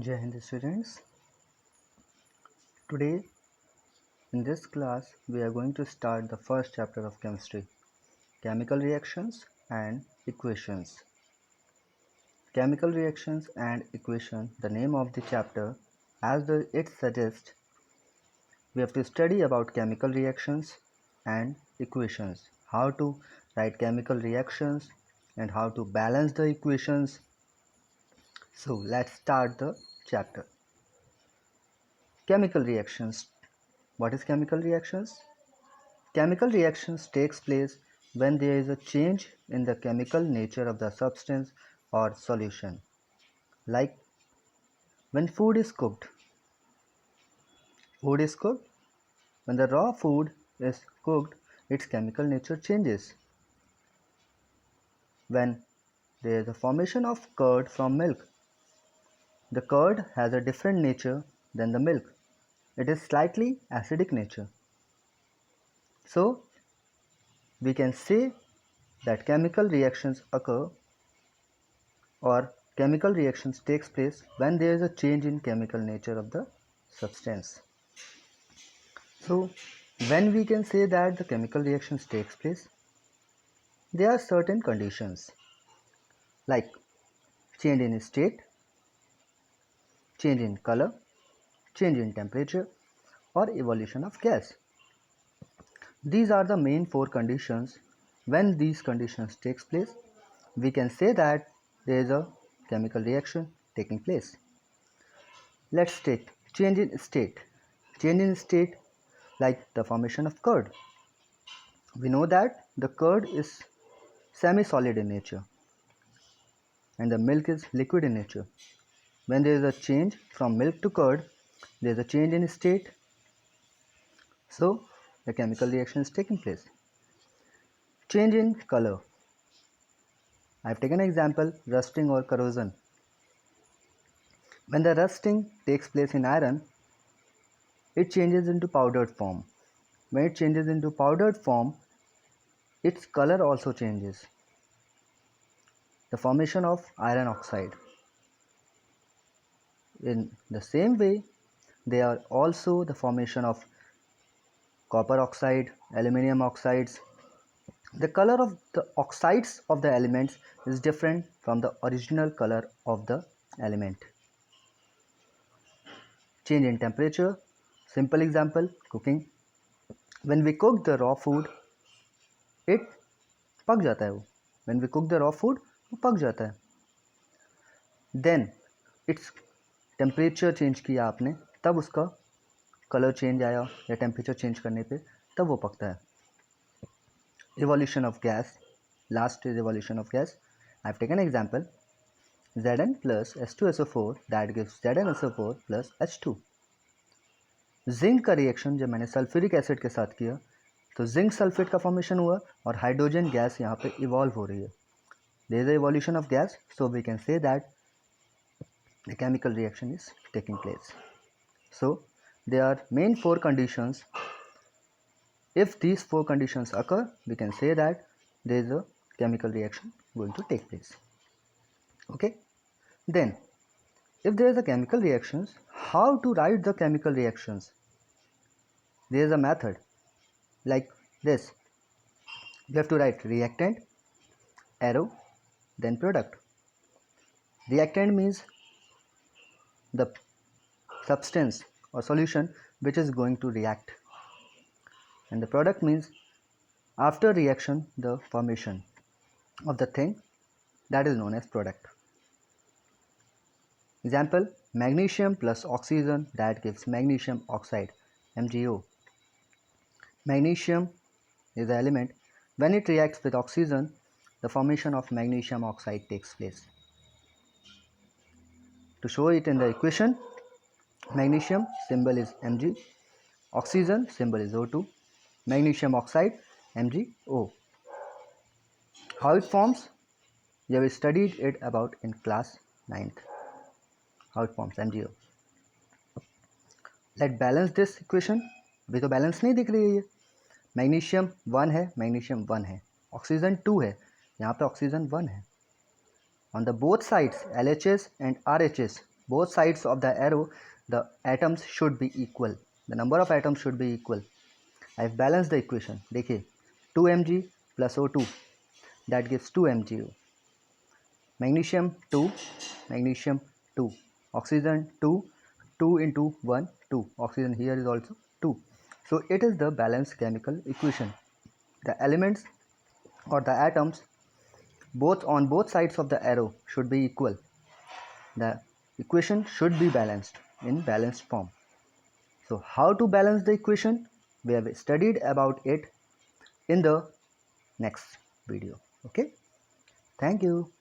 Jai Hind students. Today in this class we are going to start the first chapter of chemistry, chemical reactions and equations. Chemical reactions and equation, the name of the chapter, as it suggests, we have to study about chemical reactions and equations, how to write chemical reactions and how to balance the equations. So let's start the chapter. Chemical reactions. What is chemical reactions? Chemical reactions takes place when there is a change in the chemical nature of the substance or solution. Like when food is cooked. Food is cooked. When the raw food is cooked, its chemical nature changes. When there is a formation of curd from milk, the curd has a different nature than the milk. It is slightly acidic nature. So we can say that chemical reactions occur or chemical reactions takes place when there is a change in chemical nature of the substance. So when we can say that the chemical reactions takes place, there are certain conditions like change in state, change in color, change in temperature, or evolution of gas. These are the main four conditions. When these conditions takes place, we can say that there is a chemical reaction taking place. Let's take change in state. Change in state like the formation of curd. We know that the curd is semi-solid in nature and the milk is liquid in nature. When there is a change from milk to curd, there is a change in state, so the chemical reaction is taking place. Change in color. I have taken an example, rusting or corrosion. When the rusting takes place in iron, it changes into powdered form. When it changes into powdered form, its color also changes. The formation of iron oxide. In the same way, there are also the formation of copper oxide, aluminum oxides. The color of the oxides of the elements is different from the original color of the element. Change in temperature. Simple example, cooking. When we cook the raw food, it पक जाता है वो. When we cook the raw food, वो पक जाता है. Then its temperature change किया आपने, तब उसका कलर चेंज आया या टेम्परेचर चेंज करने पे तब वो पकता है. Evolution of gas. Last is evolution of gas. I have taken an example. Zn plus H2SO4 that gives ZnSO4 plus H2. Zinc का रिएक्शन जब मैंने सल्फ्यूरिक एसिड के साथ किया तो जिंक सल्फेट का फॉर्मेशन हुआ और हाइड्रोजन गैस यहाँ पे इवॉल्व हो रही है. There is the evolution of gas, so we can say that the chemical reaction is taking place. So there are main four conditions. If these four conditions occur, we can say that there is a chemical reaction going to take place. Okay, then if there is a chemical reactions, how to write the chemical reactions? There is a method like this. You have to write reactant, arrow, then product. Reactant means the substance or solution which is going to react, and the product means after reaction the formation of the thing, that is known as product. Example, magnesium plus oxygen that gives magnesium oxide, MgO. Magnesium is the element. When it reacts with oxygen, the formation of magnesium oxide takes place. To show it in the equation, magnesium symbol is Mg, oxygen symbol is O2, magnesium oxide MgO. How it forms? We have studied it about in class 9th. How it forms MgO. Let's balance this equation. अभी तो balance नहीं दिख रही है ये. Magnesium 1 है, magnesium 1 है, oxygen 2 है, यहाँ पे ऑक्सीजन 1 है. On the both sides LHS and RHS both sides of the arrow, the atoms should be equal. The number of atoms should be equal. I have balanced the equation. देखिए 2 Mg plus O2, that gives 2 MgO. Magnesium 2, magnesium 2, oxygen 2, 2 into 1, 2. Oxygen here is also 2. So it is the balanced chemical equation. The elements or the atoms both on both sides of the arrow should be equal. The equation should be balanced in balanced form. So how to balance the equation? We have studied about it in the next video. Okay. Thank you.